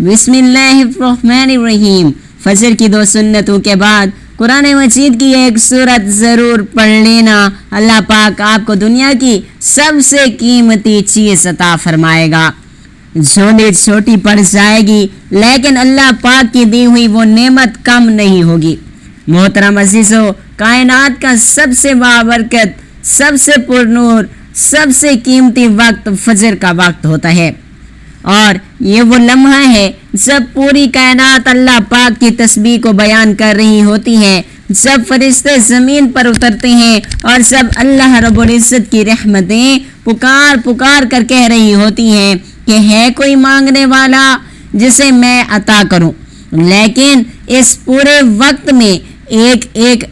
بسم اللہ الرحمن الرحیم۔ فجر کی 2 سنتوں کے بعد قرآن مجید کی ایک سورت ضرور پڑھ لینا، اللہ پاک آپ کو دنیا کی سب سے قیمتی چیز عطا فرمائے گا۔ جھولی چھوٹی پڑ جائے گی لیکن اللہ پاک کی دی ہوئی وہ نعمت کم نہیں ہوگی۔ محترم عزیزو، کائنات کا سب سے بابرکت، سب سے پرنور، سب سے قیمتی وقت فجر کا وقت ہوتا ہے، اور یہ وہ لمحہ ہے جب پوری کائنات اللہ پاک کی تسبیح کو بیان کر رہی ہوتی ہے، جب فرشتے زمین پر اترتے ہیں اور جب اللہ رب العزت کی رحمتیں پکار پکار کر کہہ رہی ہوتی ہیں کہ ہے کوئی مانگنے والا جسے میں عطا کروں۔ لیکن اس پورے وقت میں ایک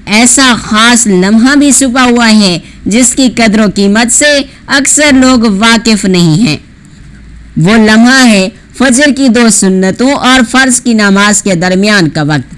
ایسا خاص لمحہ بھی چھپا ہوا ہے جس کی قدر و قیمت سے اکثر لوگ واقف نہیں ہیں۔ وہ لمحہ ہے فجر کی 2 سنتوں اور فرض کی نماز کے درمیان کا وقت۔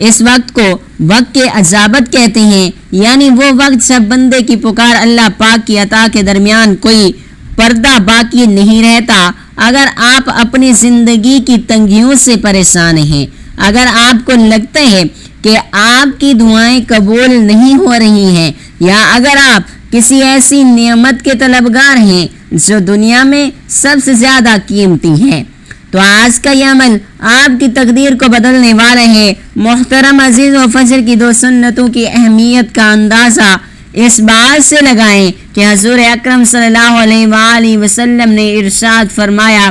اس وقت کو وقت کے اجابت کہتے ہیں، یعنی وہ وقت جب بندے کی پکار اللہ پاک کی عطا کے درمیان کوئی پردہ باقی نہیں رہتا۔ اگر آپ اپنی زندگی کی تنگیوں سے پریشان ہیں، اگر آپ کو لگتا ہے کہ آپ کی دعائیں قبول نہیں ہو رہی ہیں، یا اگر آپ کسی ایسی نعمت کے طلبگار ہیں جو دنیا میں سب سے زیادہ قیمتی ہے، تو آج کا یہ عمل آپ کی تقدیر کو بدلنے والا ہے۔ محترم عزیز و فجر کی 2 سنتوں کی اہمیت کا اندازہ اس بات سے لگائیں کہ حضور اکرم صلی اللہ علیہ وآلہ وسلم نے ارشاد فرمایا،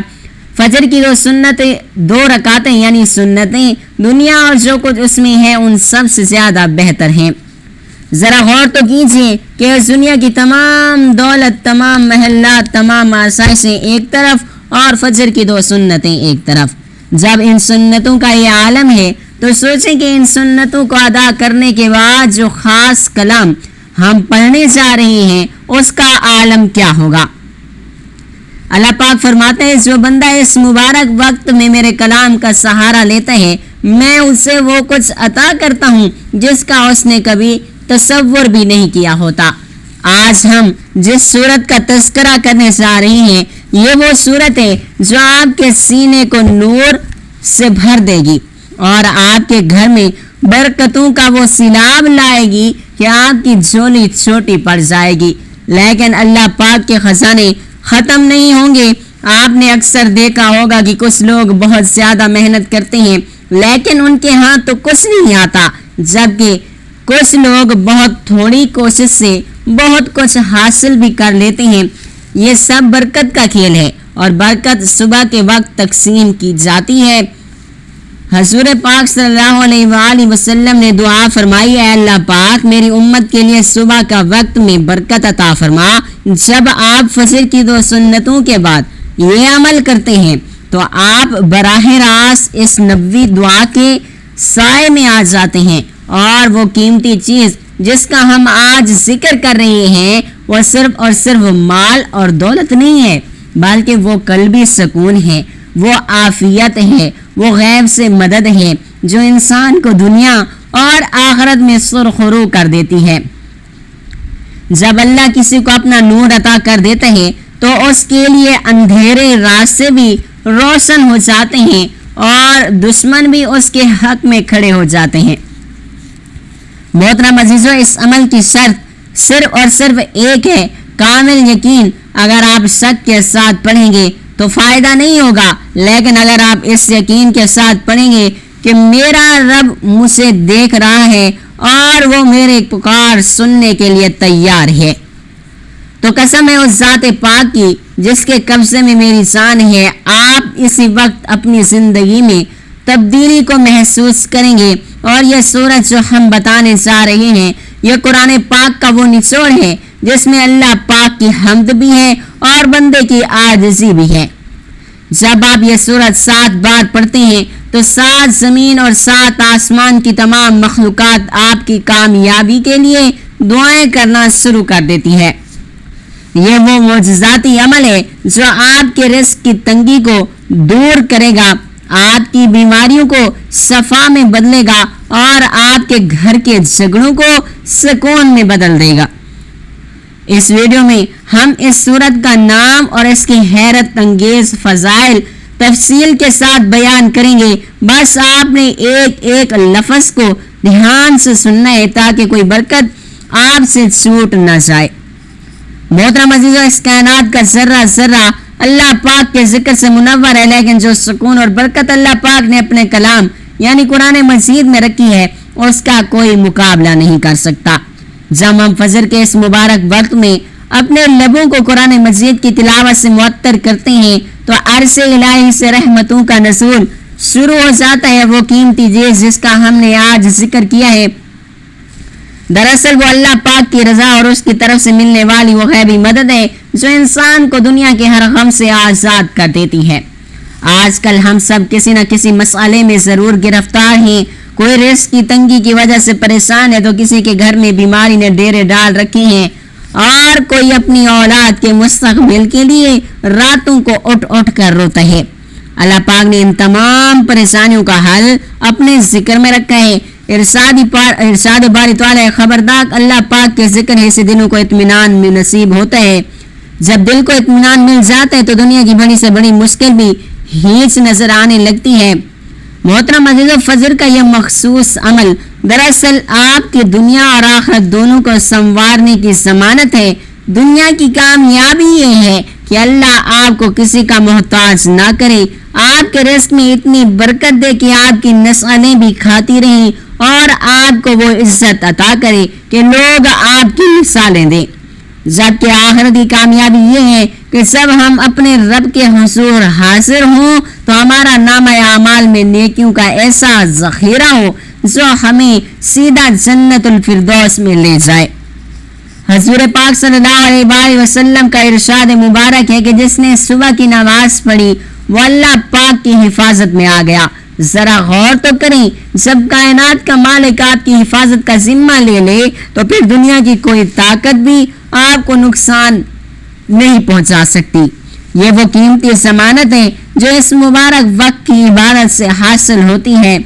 فجر کی 2 سنتیں، 2 رکعتیں یعنی سنتیں، دنیا اور جو کچھ اس میں ہے ان سب سے زیادہ بہتر ہیں۔ ذرا غور تو کیجئے کہ اس دنیا کی تمام دولت، تمام محلات، تمام آسائشیں ایک طرف اور فجر کی 2 سنتیں ایک طرف۔ جب ان سنتوں کا یہ عالم ہے تو سوچیں کہ ان سنتوں کو ادا کرنے کے بعد جو خاص کلام ہم پڑھنے جا رہے ہیں اس کا عالم کیا ہوگا۔ اللہ پاک فرماتے ہیں، جو بندہ اس مبارک وقت میں میرے کلام کا سہارا لیتا ہے، میں اسے وہ کچھ عطا کرتا ہوں جس کا اس نے کبھی تصور بھی نہیں کیا ہوتا۔ آج ہم جس صورت کا تذکرہ کرنے جا رہے ہیں، یہ وہ صورت ہے جو آپ کے سینے کو نور سے بھر دے گی اور آپ کے گھر میں برکتوں کا وہ سیلاب لائے گی کہ آپ کی جھولی چھوٹی پڑ جائے گی، لیکن اللہ پاک کے خزانے ختم نہیں ہوں گے۔ آپ نے اکثر دیکھا ہوگا کہ کچھ لوگ بہت زیادہ محنت کرتے ہیں لیکن ان کے ہاں تو کچھ نہیں آتا، جبکہ کچھ لوگ بہت تھوڑی کوشش سے بہت کچھ حاصل بھی کر لیتے ہیں۔ یہ سب برکت کا کھیل ہے اور برکت صبح کے وقت تقسیم کی جاتی ہے۔ حضور پاک صلی اللہ علیہ وآلہ وسلم نے دعا فرمائی، اے اللہ پاک میری امت کے لیے صبح کا وقت میں برکت عطا فرما۔ جب آپ فجر کی 2 سنتوں کے بعد یہ عمل کرتے ہیں تو آپ براہ راست اس نبوی دعا کے سائے میں آ جاتے ہیں، اور وہ قیمتی چیز جس کا ہم آج ذکر کر رہے ہیں وہ صرف اور صرف مال اور دولت نہیں ہے، بلکہ وہ قلبی سکون ہے، وہ عافیت ہے، وہ غیب سے مدد ہے جو انسان کو دنیا اور آخرت میں سرخرو کر دیتی ہے۔ جب اللہ کسی کو اپنا نور عطا کر دیتا ہے تو اس کے لیے اندھیرے راستے بھی روشن ہو جاتے ہیں اور دشمن بھی اس کے حق میں کھڑے ہو جاتے ہیں۔ محترم عزیزو، اس عمل کی شرط صرف اور صرف ایک ہے، کامل یقین۔ اگر آپ شک کے ساتھ پڑھیں گے تو فائدہ نہیں ہوگا، لیکن اگر آپ اس یقین کے ساتھ پڑھیں گے کہ میرا رب مجھے دیکھ رہا ہے اور وہ میرے پکار سننے کے لیے تیار ہے، تو قسم ہے اس ذات پاک کی جس کے قبضے میں میری جان ہے، آپ اسی وقت اپنی زندگی میں تبدیلی کو محسوس کریں گے۔ اور یہ سورت جو ہم بتانے جا رہے ہیں، یہ قرآن پاک کا وہ نچوڑ ہے جس میں اللہ پاک کی حمد بھی ہے اور بندے کی عاجزی بھی ہے۔ جب آپ یہ سورت 7 بار پڑھتے ہیں تو 7 زمین اور 7 آسمان کی تمام مخلوقات آپ کی کامیابی کے لیے دعائیں کرنا شروع کر دیتی ہے۔ یہ وہ معجزاتی عمل ہے جو آپ کے رزق کی تنگی کو دور کرے گا، آپ کی بیماریوں کو شفا میں بدلے گا اور آپ کے گھر کے جھگڑوں کو سکون میں بدل دے گا۔ اس ویڈیو میں ہم اس سورت کا نام اور اس کی حیرت انگیز فضائل تفصیل کے ساتھ بیان کریں گے. بس آپ نے ایک ایک لفظ کو دھیان سے سننا ہے تاکہ کوئی برکت آپ سے چھوٹ نہ جائے. محترم عزیزو، اس کائنات کا ذرہ ذرہ اللہ پاک کے ذکر سے منور ہے، لیکن جو سکون اور برکت اللہ پاک نے اپنے کلام یعنی قرآن مجید میں رکھی ہے اس کا کوئی مقابلہ نہیں کر سکتا. جب ہم فجر کے اس مبارک وقت میں اپنے لبوں کو قرآن مجید کی تلاوت سے معطر کرتے ہیں تو عرش الہی سے رحمتوں کا نزول شروع ہو جاتا ہے. وہ قیمتی چیز جس کا ہم نے آج ذکر کیا ہے دراصل وہ اللہ پاک کی رضا اور اس کی طرف سے ملنے والی وہ غیبی مدد ہے جو انسان کو دنیا کے ہر غم سے آزاد کر دیتی ہے. آج کل ہم سب کسی نہ کسی مسئلے میں ضرور گرفتار ہیں. کوئی رزق کی تنگی کی وجہ سے پریشان ہے تو کسی کے گھر میں بیماری نے ڈیرے ڈال رکھی ہیں اور کوئی اپنی اولاد کے مستقبل کے لیے راتوں کو اٹھ اٹھ کر روتا ہے. اللہ پاک نے ان تمام پریشانیوں کا حل اپنے ذکر میں رکھا ہے. ارشاد باری تعالی خبردار، اللہ پاک کے ذکر ہے سے دلوں کو اطمینان میں نصیب ہوتا ہے. جب دل کو اطمینان مل جاتا ہے تو دنیا کی بڑی سے بڑی مشکل بھی ہیچ نظر آنے لگتی ہے. محترم عزیزو، فجر کا یہ مخصوص عمل دراصل آپ کی دنیا اور آخرت دونوں کو سنوارنے کی ضمانت ہے. دنیا کی کامیابی یہ ہے کہ اللہ آپ کو کسی کا محتاج نہ کرے، آپ کے رزق میں اتنی برکت دے کہ آپ کی نسلیں بھی کھاتی رہیں اور آپ کو وہ عزت عطا کرے کہ لوگ آپ کی مثالیں دیں. جبکہ آخرت کی کامیابی یہ ہے کہ جب ہم اپنے رب کے حضور حاضر ہوں تو ہمارا نامہ اعمال میں نیکیوں کا ایسا ذخیرہ ہو جو ہمیں سیدھا جنت الفردوس میں لے جائے. حضور پاک صلی اللہ علیہ وسلم کا ارشاد مبارک ہے کہ جس نے صبح کی نماز پڑھی وہ اللہ پاک کی حفاظت میں آ گیا. ذرا غور تو کریں، جب کائنات کا مالک آپ کی حفاظت کا ذمہ لے لے تو پھر دنیا کی کوئی طاقت بھی آپ کو نقصان نہیں پہنچا سکتی. یہ وہ قیمتی ضمانت ہے جو اس مبارک وقت کی عبادت سے حاصل ہوتی ہے.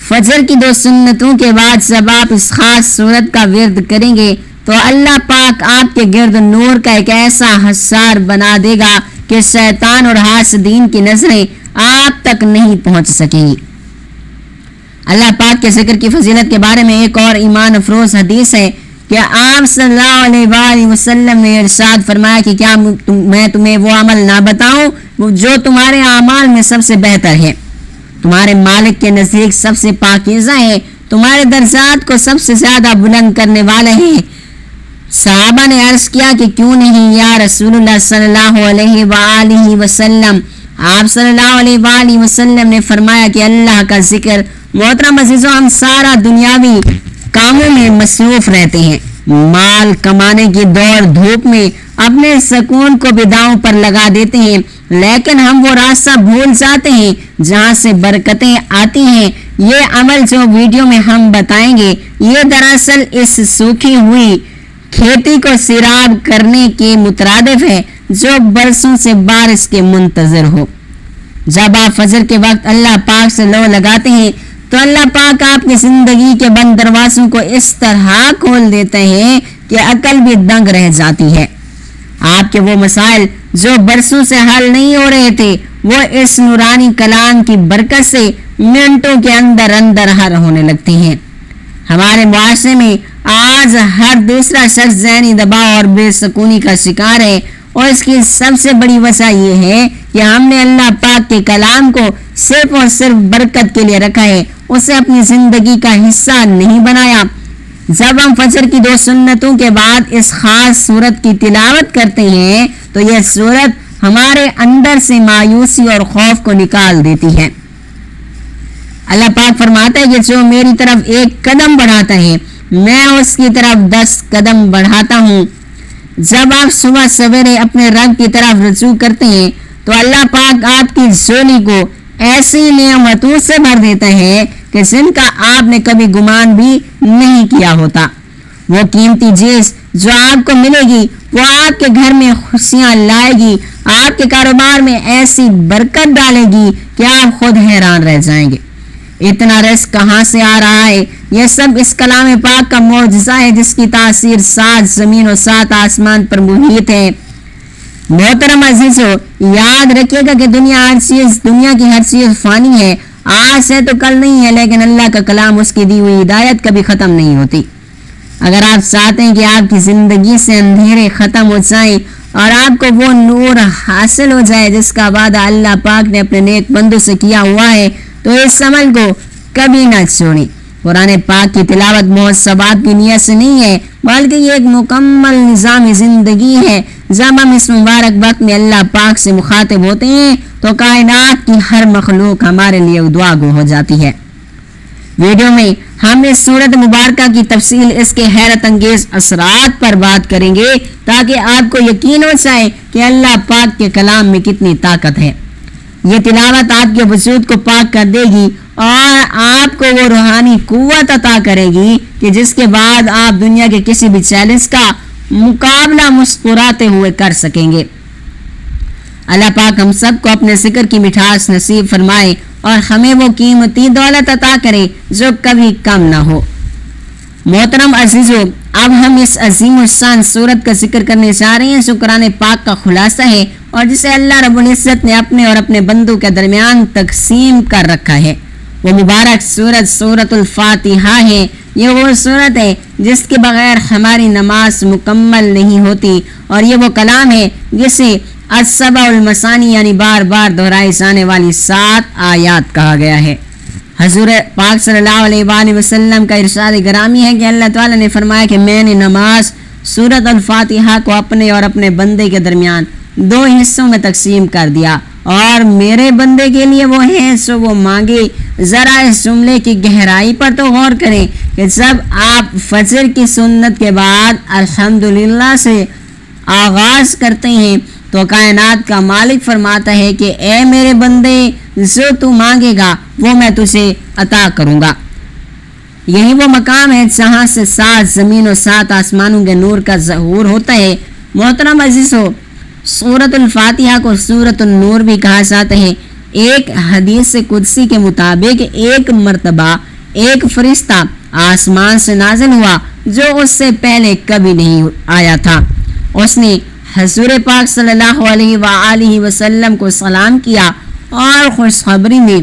فجر کی 2 سنتوں کے بعد جب آپ اس خاص صورت کا ورد کریں گے تو اللہ پاک آپ کے گرد نور کا ایک ایسا حصار بنا دے گا کہ شیطان اور حاسدین کی نظریں آپ تک نہیں پہنچ سکیں گی. اللہ پاک کے ذکر کی فضیلت کے بارے میں ایک اور ایمان افروز حدیث ہے کہ آپ صلی اللہ علیہ وسلم نے ارشاد فرمایا کہ کیا میں تمہیں وہ عمل نہ بتاؤں جو تمہارے اعمال میں سب سے بہتر ہے، تمہارے مالک کے نزدیک سب سے پاکیزہ ہے، تمہارے درجات کو سب سے زیادہ بلند کرنے والا ہے. صحابہ نے عرض کیا کہ کیوں نہیں یا رسول اللہ صلی اللہ علیہ وآلہ وسلم. آپ صلی اللہ علیہ وآلہ وسلم نے فرمایا کہ اللہ کا ذکر. محترم عزیزو، ہم سارا دنیاوی کاموں میں مصروف رہتے ہیں، مال کمانے کی دوڑ دھوپ میں اپنے سکون کو بھی داؤں پر لگا دیتے ہیں، لیکن ہم وہ راستہ بھول جاتے ہیں جہاں سے برکتیں آتی ہیں. یہ عمل جو ویڈیو میں ہم بتائیں گے یہ دراصل اس سوکھی ہوئی کھیتی کو سیراب کرنے کے مترادف ہے جو برسوں سے بارش کے منتظر ہو. جب آپ فجر کے وقت اللہ پاک سے لو لگاتے ہیں تو اللہ پاک آپ کی زندگی کے بند دروازوں کو اس طرح کھول دیتے ہیں کہ عقل بھی دنگ رہ جاتی ہے. آپ کے وہ مسائل جو برسوں سے حل نہیں ہو رہے تھے وہ اس نورانی کلام کی برکت سے منٹوں کے اندر اندر حل ہونے لگتے ہیں. ہمارے معاشرے میں آج ہر دوسرا شخص ذہنی دباؤ اور بے سکونی کا شکار ہے اور اس کی سب سے بڑی وجہ یہ ہے کہ ہم نے اللہ پاک کے کلام کو صرف اور صرف برکت کے لیے رکھا ہے، اسے اپنی زندگی کا حصہ نہیں بنایا. جب ہم فجر کی 2 سنتوں کے بعد اس خاص سورت کی تلاوت کرتے ہیں تو یہ سورت ہمارے اندر سے مایوسی اور خوف کو نکال دیتی ہے. اللہ پاک فرماتا ہے کہ جو میری طرف 1 قدم بڑھاتا ہے میں اس کی طرف 10 قدم بڑھاتا ہوں. جب آپ صبح سویرے اپنے رب کی طرف رجوع کرتے ہیں تو اللہ پاک آپ کی جھولی کو ایسی نعمتوں سے بھر دیتا ہے کہ جن کا آپ نے کبھی گمان بھی نہیں کیا ہوتا. وہ قیمتی چیز جو آپ کو ملے گی وہ آپ کے گھر میں خوشیاں لائے گی، آپ کے کاروبار میں ایسی برکت ڈالے گی کہ آپ خود حیران رہ جائیں گے. اتنا رزق کہاں سے آ رہا ہے؟ یہ سب اس کلام پاک کا معجزہ ہے جس کی تاثیر 7 زمین و 7 آسمان پر محیط ہے. محترم عزیزو، یاد رکھیے گا کہ دنیا کی ہر چیز فانی ہے، آج ہے تو کل نہیں ہے، لیکن اللہ کا کلام، اس کی دی ہوئی ہدایت کبھی ختم نہیں ہوتی۔ اگر آپ چاہتے ہیں کہ آپ کی زندگی سے اندھیرے ختم ہو جائیں اور آپ کو وہ نور حاصل ہو جائے جس کا وعدہ اللہ پاک نے اپنے نیک بندوں سے کیا ہوا ہے، تو اس عمل کو کبھی نہ چھوڑیں۔ قرآن پاک کی تلاوت محسوبات کی نیت سے نہیں ہے، بلکہ یہ ایک مکمل نظام زندگی ہے۔ جب ہم اس مبارک وقت میں اللہ پاک سے مخاطب ہوتے ہیں تو کائنات کی ہر مخلوق ہمارے لیے دعا گو ہو جاتی ہے۔ ویڈیو میں ہم اس سورت مبارکہ کی تفصیل، اس کے حیرت انگیز اثرات پر بات کریں گے تاکہ آپ کو یقین ہو جائے کہ اللہ پاک کے کلام میں کتنی طاقت ہے۔ یہ تلاوت آپ کے وجود کو پاک کر دے گی اور آپ کو وہ روحانی قوت عطا کرے گی کہ جس کے بعد آپ دنیا کے کسی بھی چیلنج کا مقابلہ مسکراتے ہوئے کر سکیں گے۔ اللہ پاک ہم سب کو اپنے ذکر کی مٹھاس نصیب فرمائے اور ہمیں وہ قیمتی دولت عطا کرے جو کبھی کم نہ ہو۔ محترم عزیزو، اب ہم اس عظیم الشان سورت کا ذکر کرنے جا رہے ہیں جو قرآن پاک کا خلاصہ ہے اور جسے اللہ رب العزت نے اپنے اور اپنے بندوں کے درمیان تقسیم کر رکھا ہے۔ وہ مبارک سورت سورت الفاتحہ ہے۔ یہ وہ سورت ہے جس کے بغیر ہماری نماز مکمل نہیں ہوتی، اور یہ وہ کلام ہے جسے السبع المثانی یعنی بار بار دہرائی جانے والی 7 آیات کہا گیا ہے۔ حضور پاک صلی اللہ علیہ وآلہ وسلم کا ارشاد گرامی ہے کہ اللہ تعالیٰ نے فرمایا کہ میں نے نماز سورت الفاتحہ کو اپنے اور اپنے بندے کے درمیان 2 حصوں میں تقسیم کر دیا، اور میرے بندے کے لیے وہ ہے سو وہ مانگے۔ ذرا اس جملے کی گہرائی پر تو غور کریں کہ جب آپ فجر کی سنت کے بعد الحمدللہ سے آغاز کرتے ہیں تو کائنات کا مالک فرماتا ہے کہ اے میرے بندے، جو تو مانگے گا وہ میں تجھے عطا کروں گا۔ یہی وہ مقام ہے جہاں سے 7 زمین و 7 آسمانوں کے نور کا ظہور ہوتا ہے۔ محترم عزیزو، سورت الفاتحہ کو سورت النور بھی کہا جاتا ہے۔ ایک حدیث قدسی کے مطابق ایک مرتبہ ایک فرشتہ آسمان سے نازل ہوا جو اس سے پہلے کبھی نہیں آیا تھا۔ اس نے حضور پاک صلی اللہ علیہ وآلہ وسلم کو سلام کیا اور خوشخبری میں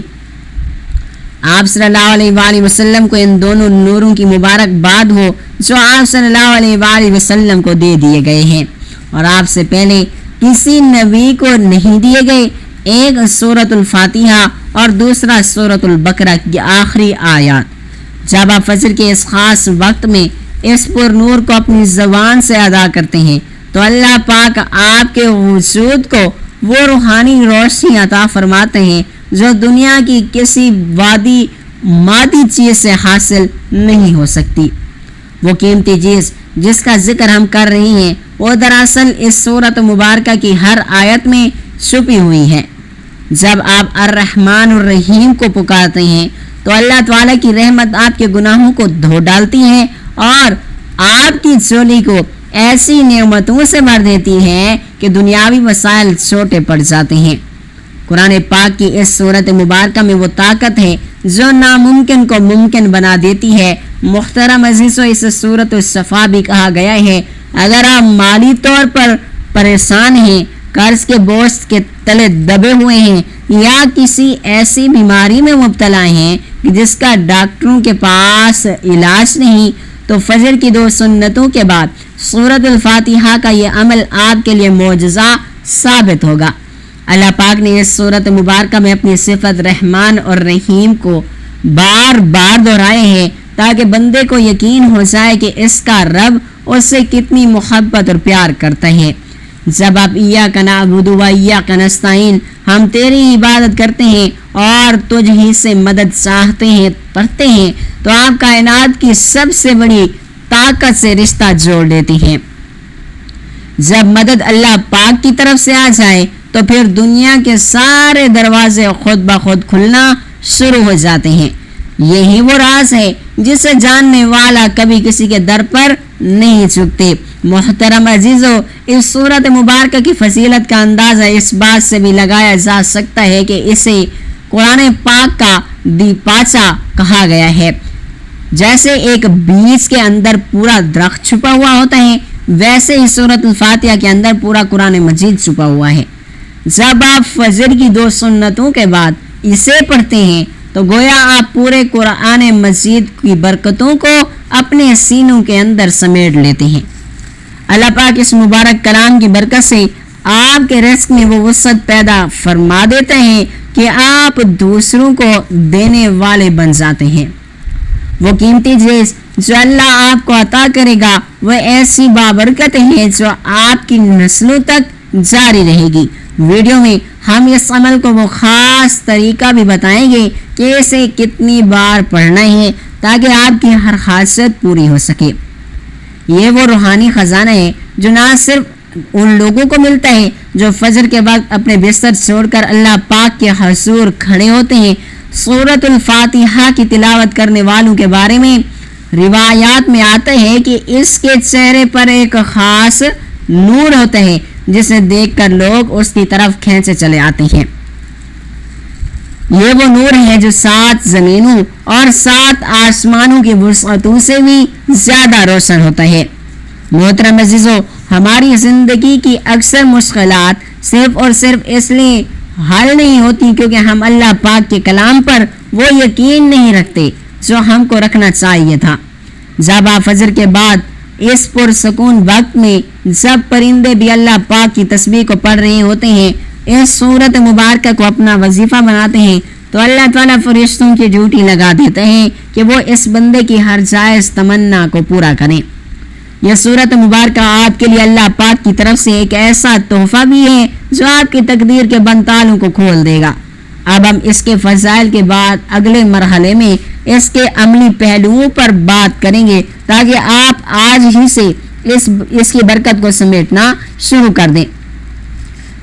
آپ صلی اللہ علیہ وآلہ وسلم کو ان دونوں نوروں کی مبارکباد ہو جو آپ صلی اللہ علیہ وآلہ وسلم کو دے دیے گئے ہیں اور آپ سے پہلے کسی نبی کو نہیں دیے گئے۔ ایک سورت الفاتحہ اور دوسرا سورت البقرہ کی آخری آیات۔ جب آپ فجر کے اس خاص وقت میں اس پر نور کو اپنی زبان سے ادا کرتے ہیں تو اللہ پاک آپ کے وجود کو وہ روحانی روشنی عطا فرماتے ہیں جو دنیا کی کسی مادی چیز سے حاصل نہیں ہو سکتی۔ وہ قیمتی چیز جس کا ذکر ہم کر رہے ہیں وہ دراصل اس سورت مبارکہ کی ہر آیت میں چھپی ہوئی ہے۔ جب آپ الرحمن الرحیم کو پکارتے ہیں تو اللہ تعالیٰ کی رحمت آپ کے گناہوں کو دھو ڈالتی ہے اور آپ کی جھولی کو ایسی نعمتوں سے بھر دیتی ہے کہ دنیاوی وسائل چھوٹے پڑ جاتے ہیں۔ قرآن پاک کی اس سورت مبارکہ میں وہ طاقت ہے جو ناممکن کو ممکن بنا دیتی ہے۔ محترم عزیزو، اس سورت الصفا بھی کہا گیا ہے۔ اگر آپ مالی طور پر پریشان ہیں، قرض کے بوجھ کے تلے دبے ہوئے ہیں یا کسی ایسی بیماری میں مبتلا ہیں جس کا ڈاکٹروں کے پاس علاج نہیں، تو فجر کی 2 سنتوں کے بعد سورت الفاتحہ کا یہ عمل آپ کے لیے معجزہ ثابت ہوگا۔ اللہ پاک نے اس سورت مبارکہ میں اپنی صفت رحمان اور رحیم کو بار بار دہرائے ہیں تاکہ بندے کو یقین ہو جائے کہ اس کا رب اس سے کتنی محبت اور پیار کرتا ہے۔ جب آپ ایاک نعبد و ایاک نستعین، ہم تیری عبادت کرتے ہیں اور تجھ ہی سے مدد چاہتے ہیں پڑھتے ہیں، تو آپ کائنات کی سب سے بڑی طاقت سے رشتہ جوڑ لیتے ہیں۔ جب مدد اللہ پاک کی طرف سے آ جائے تو پھر دنیا کے سارے دروازے خود بخود کھلنا شروع ہو جاتے ہیں۔ یہی وہ راز ہے جسے جاننے والا کبھی کسی کے در پر نہیں جھکتے۔ محترم عزیزو، اس سورت مبارکہ کی فضیلت کا اندازہ اس بات سے بھی لگایا جا سکتا ہے کہ اسے قرآن پاک کا دیپاچہ کہا گیا ہے۔ جیسے ایک بیج کے اندر پورا درخت چھپا ہوا ہوتا ہے، ویسے ہی سورۃ الفاتحہ کے اندر پورا قرآن مجید چھپا ہوا ہے۔ جب آپ فجر کی 2 سنتوں کے بعد اسے پڑھتے ہیں تو گویا آپ پورے قرآن مجید کی برکتوں کو اپنے سینوں کے اندر سمیٹ لیتے ہیں۔ اللہ پاک اس مبارک کلام کی برکت سے آپ کے رزق میں وہ وسعت پیدا فرما دیتے ہیں کہ آپ دوسروں کو دینے والے بن جاتے ہیں۔ وہ قیمتی چیز جو اللہ آپ کو عطا کرے گا وہ ایسی بابرکت ہے جو آپ کی نسلوں تک جاری رہے گی۔ ویڈیو میں ہم اس عمل کو وہ خاص طریقہ بھی بتائیں گے کہ اسے کتنی بار پڑھنا ہے تاکہ آپ کی ہر خاصیت پوری ہو سکے۔ یہ وہ روحانی خزانہ ہے جو نہ صرف ان لوگوں کو ملتا ہے جو فجر کے وقت اپنے بستر چھوڑ کر اللہ پاک کے حضور کھڑے ہوتے ہیں۔ سورۃ الفاتحہ کی تلاوت کرنے والوں کے بارے میں روایات میں آتا ہے کہ اس کے چہرے پر ایک خاص نور ہوتا ہے جسے دیکھ کر لوگ اس کی طرف کھینچے چلے آتے ہیں۔ یہ وہ نور ہے جو 7 زمینوں اور 7 آسمانوں کی وسعتوں سے بھی زیادہ روشن ہوتا ہے۔ محترم عزیزو، ہماری زندگی کی اکثر مشکلات صرف اور صرف اس لیے حل نہیں ہوتی کیونکہ ہم اللہ پاک کے کلام پر وہ یقین نہیں رکھتے جو ہم کو رکھنا چاہیے تھا۔ جب آپ فجر کے بعد اس پرسکون وقت میں جب پرندے بھی اللہ پاک کی تسبیح کو پڑھ رہے ہوتے ہیں، اس سورت مبارکہ کو اپنا وظیفہ بناتے ہیں تو اللہ تعالیٰ فرشتوں کی ڈیوٹی لگا دیتے ہیں کہ وہ اس بندے کی ہر جائز تمنا کو پورا کریں۔ یہ سورت مبارکہ آپ کے لیے اللہ پاک کی طرف سے ایک ایسا تحفہ بھی ہے جو آپ کی تقدیر کے بند تالوں کو کھول دے گا۔ اب ہم اس کے فضائل کے بعد اگلے مرحلے میں اس کے عملی پہلوؤں پر بات کریں گے تاکہ آپ آج ہی سے اس کی برکت کو سمیٹنا شروع کر دیں۔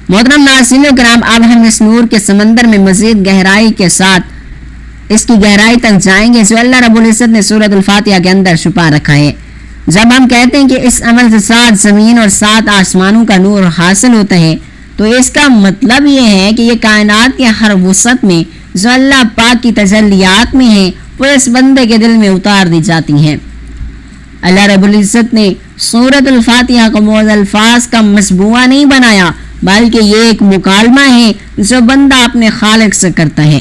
محترم ناظرین کرام، اب ہم اس نور کے سمندر میں مزید گہرائی کے ساتھ اس کی گہرائی تک جائیں گے جو اللہ رب العزت نے سورۃ الفاتحہ کے اندر چھپا رکھا ہے۔ جب ہم کہتے ہیں کہ اس عمل سے 7 زمین اور 7 آسمانوں کا نور حاصل ہوتا ہے تو اس کا مطلب یہ ہے کہ یہ کائنات کے ہر وسعت میں جو اللہ پاک کی تجلیات میں ہے وہ اس بندے کے دل میں اتار دی جاتی ہیں۔ اللہ رب العزت نے سورۃ الفاتحہ کو محض الفاظ کا مصبوعہ نہیں بنایا بلکہ یہ ایک مکالمہ ہے جو بندہ اپنے خالق سے کرتا ہے۔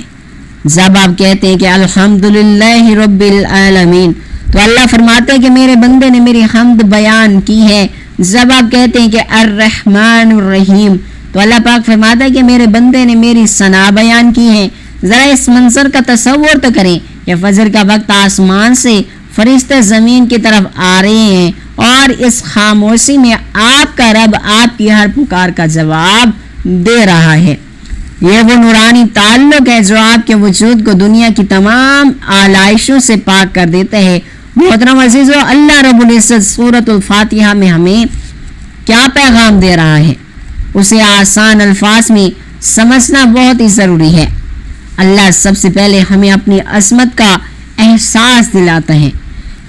جب آپ کہتے ہیں کہ الحمدللہ رب العالمین تو اللہ فرماتے ہیں کہ میرے بندے نے میری حمد بیان کی ہے۔ جب آپ کہتے ہیں کہ الرحمن الرحیم تو اللہ پاک فرماتا ہے کہ میرے بندے نے میری ثنا بیان کی ہے۔ ذرا اس منظر کا تصور تو کریں کہ فجر کا وقت آسمان سے فرشتے زمین کی طرف آ رہے ہیں اور اس خاموشی میں آپ کا رب آپ کی ہر پکار کا جواب دے رہا ہے۔ یہ وہ نورانی تعلق ہے جو آپ کے وجود کو دنیا کی تمام آلائشوں سے پاک کر دیتا ہے۔ محترم عزیزو، اللہ رب العزت سورۃ الفاتحہ میں ہمیں کیا پیغام دے رہا ہے اسے آسان الفاظ میں سمجھنا بہت ہی ضروری ہے۔ اللہ سب سے پہلے ہمیں اپنی عظمت کا احساس دلاتا ہے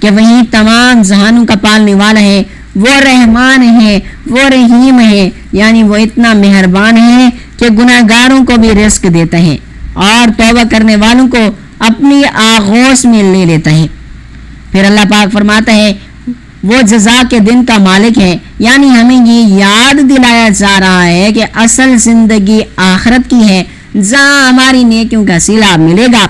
کہ وہی تمام جہانوں کا پالنے والا ہے، وہ رحمان ہے، وہ رحیم ہے، یعنی وہ اتنا مہربان ہے کہ گناہ گاروں کو بھی رزق دیتا ہے اور توبہ کرنے والوں کو اپنی آغوش میں لے لیتا ہے۔ پھر اللہ پاک فرماتا ہے وہ جزا کے دن کا مالک ہے، یعنی ہمیں یہ یاد دلایا جا رہا ہے کہ اصل زندگی آخرت کی ہے جہاں ہماری نیکیوں کا صلہ ملے گا۔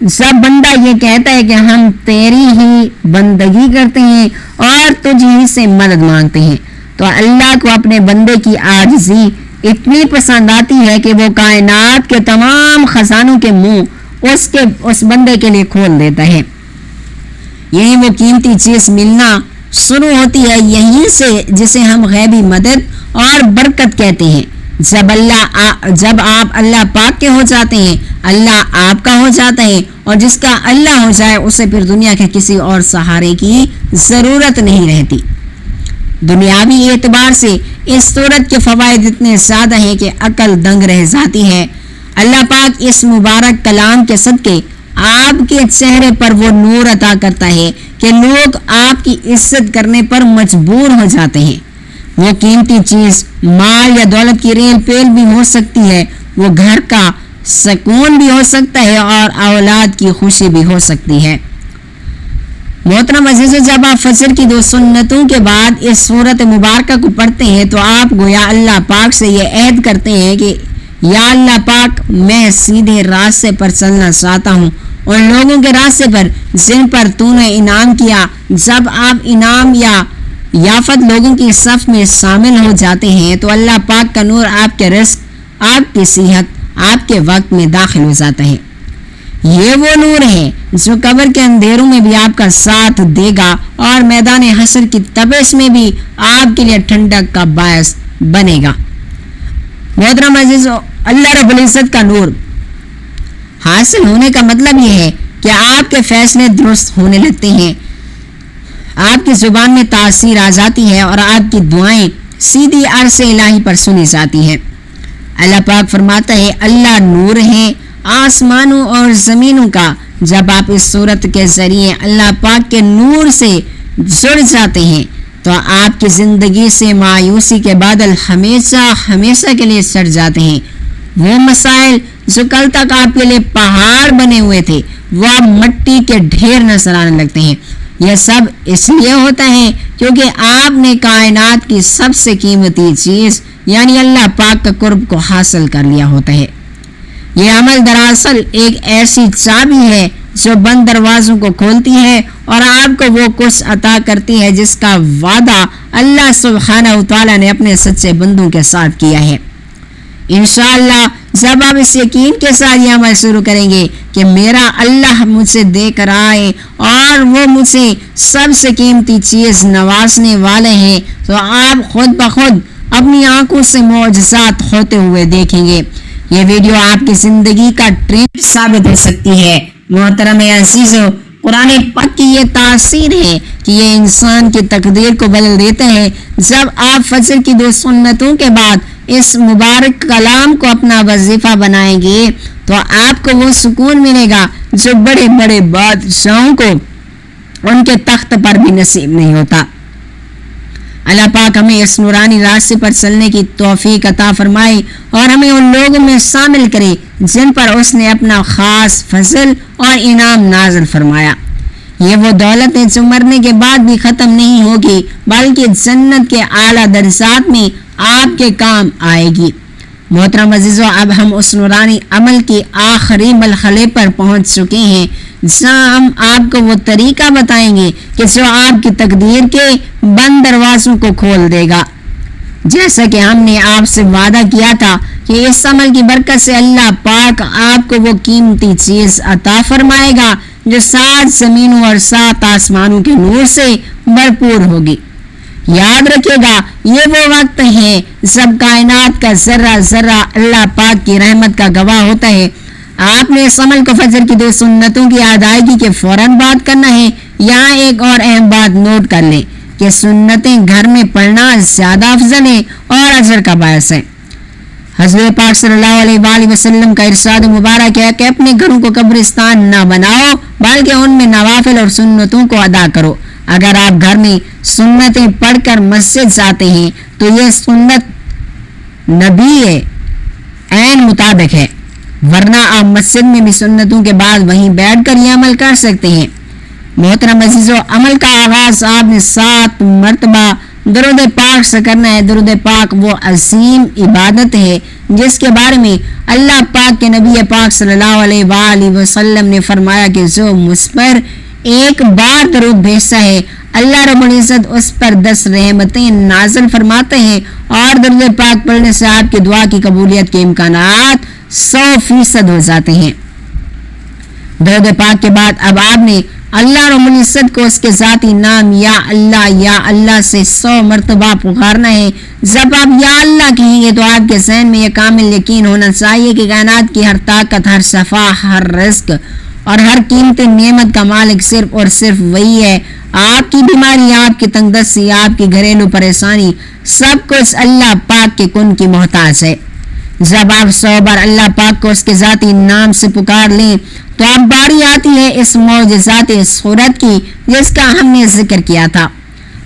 جب بندہ یہ کہتا ہے کہ ہم تیری ہی بندگی کرتے ہیں اور تجھ ہی سے مدد مانگتے ہیں تو اللہ کو اپنے بندے کی عاجزی اتنی پسند آتی ہے کہ وہ کائنات کے تمام خزانوں کے منہ اس بندے کے لیے کھول دیتا ہے۔ یہی وہ قیمتی چیز ملنا شروع ہوتی ہے یہیں سے جسے ہم غیبی مدد اور برکت کہتے ہیں۔ جب آپ اللہ پاک کے ہو جاتے ہیں، اللہ آپ کا ہو جاتا ہے، اور جس کا اللہ ہو جائے اسے پھر دنیا کے کسی اور سہارے کی ضرورت نہیں رہتی۔ دنیاوی اعتبار سے اس صورت کے فوائد اتنے زیادہ ہیں کہ عقل دنگ رہ جاتی ہے۔ اللہ پاک اس مبارک کلام کے صدقے آپ کے چہرے پر وہ نور عطا کرتا ہے کہ لوگ آپ کی عزت کرنے پر مجبور ہو جاتے ہیں۔ وہ قیمتی چیز مال یا دولت کی ریل پیل بھی ہو سکتی ہے، وہ گھر کا سکون بھی ہو سکتا ہے اور اولاد کی خوشی بھی ہو سکتی ہے۔ محترم عزیزو، جب آپ فجر کی 2 سنتوں کے بعد اس سورت مبارکہ کو پڑھتے ہیں تو آپ گویا اللہ پاک سے یہ عہد کرتے ہیں کہ یا اللہ پاک، میں سیدھے راستے پر چلنا چاہتا ہوں، ان لوگوں کے راستے پر جن پر تو نے انعام کیا۔ جب آپ انعام یا یافت لوگوں کی صف میں شامل ہو جاتے ہیں تو اللہ پاک کا نور آپ کے رزق، آپ کی صحت، آپ کے وقت میں داخل ہو جاتا ہے۔ یہ وہ نور ہے جو قبر کے اندھیروں میں بھی آپ کا ساتھ دے گا اور میدان حشر کی تپش میں بھی آپ کے لیے ٹھنڈک کا باعث بنے گا۔ محترم عزیزو، اللہ رب العزت کا نور حاصل ہونے کا مطلب یہ ہے کہ آپ کے فیصلے درست ہونے لگتے ہیں، آپ کی زبان میں تاثیر آ جاتی ہے اور آپ کی دعائیں سیدھی عرش الہی پر سنی جاتی ہیں۔ اللہ پاک فرماتا ہے، اللہ نور ہے آسمانوں اور زمینوں کا۔ جب آپ اس صورت کے ذریعے اللہ پاک کے نور سے جڑ جاتے ہیں تو آپ کی زندگی سے مایوسی کے بادل ہمیشہ ہمیشہ کے لیے چھٹ جاتے ہیں۔ وہ مسائل جو کل تک آپ کے لیے پہاڑ بنے ہوئے تھے وہ اب مٹی کے ڈھیر نظر آنے لگتے ہیں۔ یہ سب اس لیے ہوتا ہے کیونکہ آپ نے کائنات کی سب سے قیمتی چیز یعنی اللہ پاک کا قرب کو حاصل کر لیا ہوتا ہے۔ یہ عمل دراصل ایک ایسی چابی ہے جو بند دروازوں کو کھولتی ہے اور آپ کو وہ کچھ عطا کرتی ہے جس کا وعدہ اللہ سبحانہ وتعالی نے اپنے سچے بندوں کے ساتھ کیا ہے۔ انشاءاللہ جب آپ اس یقین کے ساتھ یہ عمل شروع کریں گے کہ میرا اللہ مجھ سے دے کر آئے اور وہ مجھ سے سب سے قیمتی چیز نوازنے والے ہیں، تو آپ خود بخود اپنی آنکھوں سے معجزات ہوتے ہوئے دیکھیں گے۔ یہ ویڈیو آپ کی زندگی کا ٹرینڈ ثابت ہو سکتی ہے۔ محترم عزیزو، قرآن پاک کی یہ تاثیر ہے کہ یہ انسان کی تقدیر کو بدل دیتا ہے۔ جب آپ فجر کی 2 سنتوں کے بعد اس مبارک کلام کو اپنا وظیفہ بنائیں گے تو آپ کو وہ سکون ملے گا جو بڑے بڑے بادشاہوں کو ان کے تخت پر بھی نصیب نہیں ہوتا۔ اللہ پاک ہمیں اس نورانی راستے پر چلنے کی توفیق عطا فرمائے اور ہمیں ان لوگوں میں شامل کرے جن پر اس نے اپنا خاص فضل اور انعام نازل فرمایا۔ یہ وہ دولت ہے جو مرنے کے بعد بھی ختم نہیں ہوگی بلکہ جنت کے اعلیٰ درجات میں آپ کے کام آئے گی۔ محترم عزیزو، اب ہم اس نورانی عمل کی آخری مرحلے پر پہنچ چکے ہیں جہاں ہم آپ کو وہ طریقہ بتائیں گے کہ جو آپ کی تقدیر کے بند دروازوں کو کھول دے گا۔ جیسا کہ ہم نے آپ سے وعدہ کیا تھا کہ اس عمل کی برکت سے اللہ پاک آپ کو وہ قیمتی چیز عطا فرمائے گا جو 7 زمینوں اور 7 آسمانوں کے نور سے بھرپور ہوگی۔ یاد رکھے گا، یہ وہ وقت ہے جب کائنات کا ذرہ ذرہ اللہ پاک کی رحمت کا گواہ ہوتا ہے۔ آپ نے اس عمل کو فجر کی 2 سنتوں کی ادائیگی کے فوراً بعد کرنا ہے۔ یہاں ایک اور اہم بات نوٹ کر لیں کہ سنتیں گھر میں پڑھنا زیادہ افضل ہے اور اجر کا باعث ہے۔ حضرت پاک صلی اللہ علیہ وآلہ وسلم کا ارشاد مبارک ہے کہ اپنے گھروں کو قبرستان نہ بناؤ بلکہ ان میں نوافل اور سنتوں کو ادا کرو۔ اگر آپ گھر میں سنتیں پڑھ کر مسجد جاتے ہیں تو یہ سنت نبی عین مطابق ہے، ورنہ آپ مسجد میں بھی سنتوں کے بعد وہیں بیٹھ کر یہ عمل کر سکتے ہیں۔ محترم عزیزو، عمل کا آغاز آپ نے 7 مرتبہ درود پاک سے کرنا ہے۔ درود پاک وہ عظیم عبادت ہے جس کے بارے میں اللہ پاک کے نبی پاک صلی اللہ علیہ وآلہ وسلم نے فرمایا کہ جو مجھ پر ایک بار درود بھیجتا ہے اللہ رب العزت اس پر 10 رحمتیں نازل فرماتے ہیں اور درود پاک پڑھنے سے آپ کی دعا کی قبولیت کے امکانات 100% ہو جاتے ہیں۔ درود پاک کے بعد اب آپ نے اللہ رب العزت کو اس کے ذاتی نام یا اللہ سے 100 مرتبہ پکارنا ہے۔ جب آپ یا اللہ کہیں گے تو آپ کے ذہن میں یہ کامل یقین ہونا چاہیے کہ کائنات کی ہر طاقت، ہر شفا، ہر رزق اور ہر قیمتی نعمت کا مالک صرف اور صرف وہی ہے۔ آپ کی بیماری، آپ کی تنگ دستی، آپ کی گھریلو پریشانی، سب کچھ اللہ پاک کے کن کی محتاج ہے۔ جب آپ 100 بار اللہ پاک کو اس کے ذاتی نام سے پکار لیں تو اب باری آتی ہے اس معجزاتی صورت کی جس کا ہم نے ذکر کیا تھا۔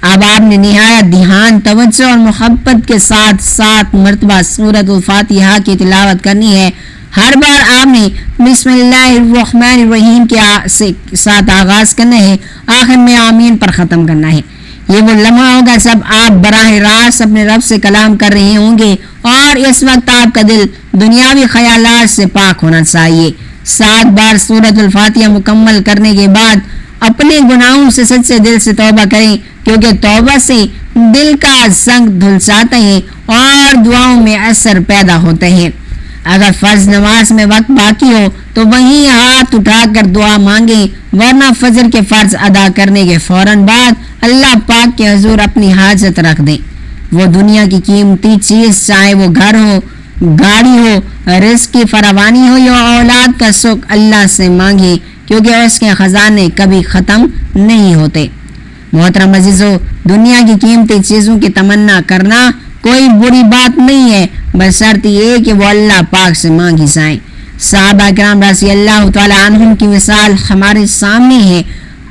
اب آپ نے نہایت دھیان، توجہ اور محبت کے ساتھ 7 مرتبہ سورۃ الفاتحہ کی تلاوت کرنی ہے۔ ہر بار آپ نے بسم اللہ الرحمن الرحیم کے ساتھ آغاز کرنا ہے، آخر میں آمین پر ختم کرنا ہے۔ یہ وہ لمحہ ہوگا جب آپ براہ راست اپنے رب سے کلام کر رہے ہوں گے، اور اس وقت آپ کا دل دنیاوی خیالات سے پاک ہونا چاہیے۔ 7 بار سورۃ الفاتحہ مکمل کرنے کے بعد اپنے گناہوں سے سچے دل سے توبہ کریں، کیونکہ توبہ سے دل کا زنگ دھل جاتا ہے اور دعاؤں میں اثر پیدا ہوتے ہیں۔ اگر فرض نماز میں وقت باقی ہو تو وہیں ہاتھ اٹھا کر دعا مانگیں، ورنہ فجر کے فرض ادا کرنے کے فوراً بعد اللہ پاک کے حضور اپنی حاجت رکھ دیں۔ وہ دنیا کی قیمتی چیز، چاہے وہ گھر ہو، گاڑی ہو، رزق کی فراوانی ہو یا اولاد کا سکھ، اللہ سے مانگیں، کیونکہ اس کے خزانے کبھی ختم نہیں ہوتے۔ محترم عزیزو، دنیا کی قیمتی چیزوں کی تمنا کرنا کوئی بری بات نہیں ہے، بشرط یہ کہ وہ اللہ پاک سے مانگی جائیں۔ صحابہ کرام رضی اللہ تعالی عنہم کی مثال ہمارے سامنے ہے۔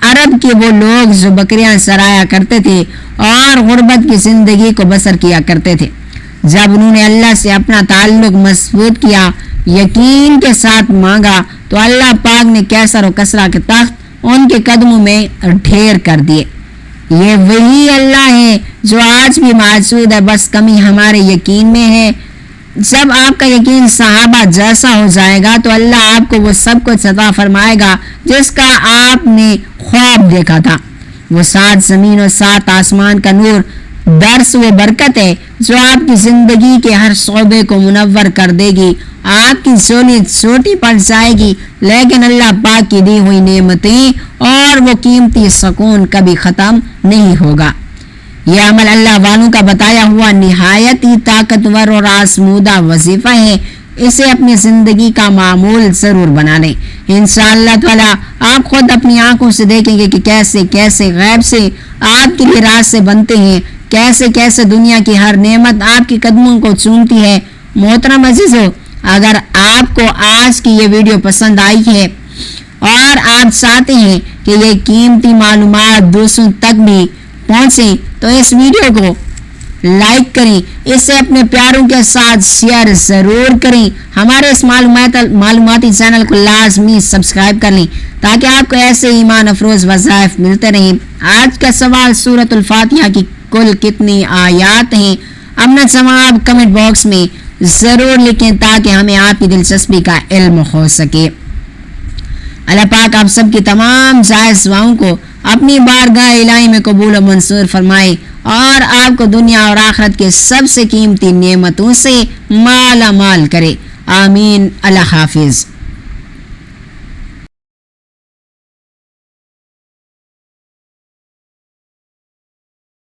عرب کے وہ لوگ جو بکریاں چرایا کرتے تھے اور غربت کی زندگی کو بسر کیا کرتے تھے، جب انہوں نے اللہ سے اپنا تعلق مضبوط کیا، یقین کے ساتھ مانگا، تو اللہ پاک نے کیسر و کسرا کے تخت ان کے قدموں میں ڈھیر کر دیے۔ یہ وہی اللہ ہے جو آج بھی موجود ہے، بس کمی ہمارے یقین میں ہے۔ جب آپ کا یقین صحابہ جیسا ہو جائے گا تو اللہ آپ کو وہ سب کچھ عطا فرمائے گا جس کا آپ نے خواب دیکھا تھا۔ وہ 7 زمین اور 7 آسمان کا نور، درس و برکت ہے جو آپ کی زندگی کے ہر شعبے کو منور کر دے گی۔ آپ کی جھولی چھوٹی پڑ جائے گی، لیکن اللہ پاک کی دی ہوئی نعمتیں اور وہ قیمتی سکون کبھی ختم نہیں ہوگا۔ یہ عمل اللہ والوں کا بتایا ہوا نہایت ہی طاقتور اور آزمودہ وظیفہ ہے، اسے اپنی زندگی کا معمول ضرور بنا لیں۔ انشاءاللہ تعالی آپ خود اپنی آنکھوں سے دیکھیں گے کہ کیسے کیسے غیب سے آپ کے لیے راستے بنتے ہیں، کیسے کیسے دنیا کی ہر نعمت آپ کے قدموں کو چومتی ہے۔ محترم عزیزو، اگر آپ کو آج کی یہ ویڈیو پسند آئی ہے اور آپ چاہتے ہیں کہ یہ قیمتی معلومات دوسروں تک بھی پہنچیں تو اس ویڈیو کو لائک کریں، اسے اپنے پیاروں کے ساتھ شیئر ضرور کریں۔ ہمارے اس معلوماتی چینل کو لازمی سبسکرائب کر لیں تاکہ آپ کو ایسے ایمان افروز وظائف ملتے رہیں۔ آج کا سوال، سورۃ الفاتحہ کی کل کتنی آیات ہیں؟ اپنا جواب کمنٹ باکس میں ضرور لکھیں تاکہ ہمیں آپ کی دلچسپی کا علم ہو سکے۔ اللہ پاک آپ سب کی تمام جائز دعاؤں کو اپنی بارگاہ الہی میں قبول و منظور فرمائے اور آپ کو دنیا اور آخرت کے سب سے قیمتی نعمتوں سے مالا مال کرے۔ آمین۔ اللہ حافظ۔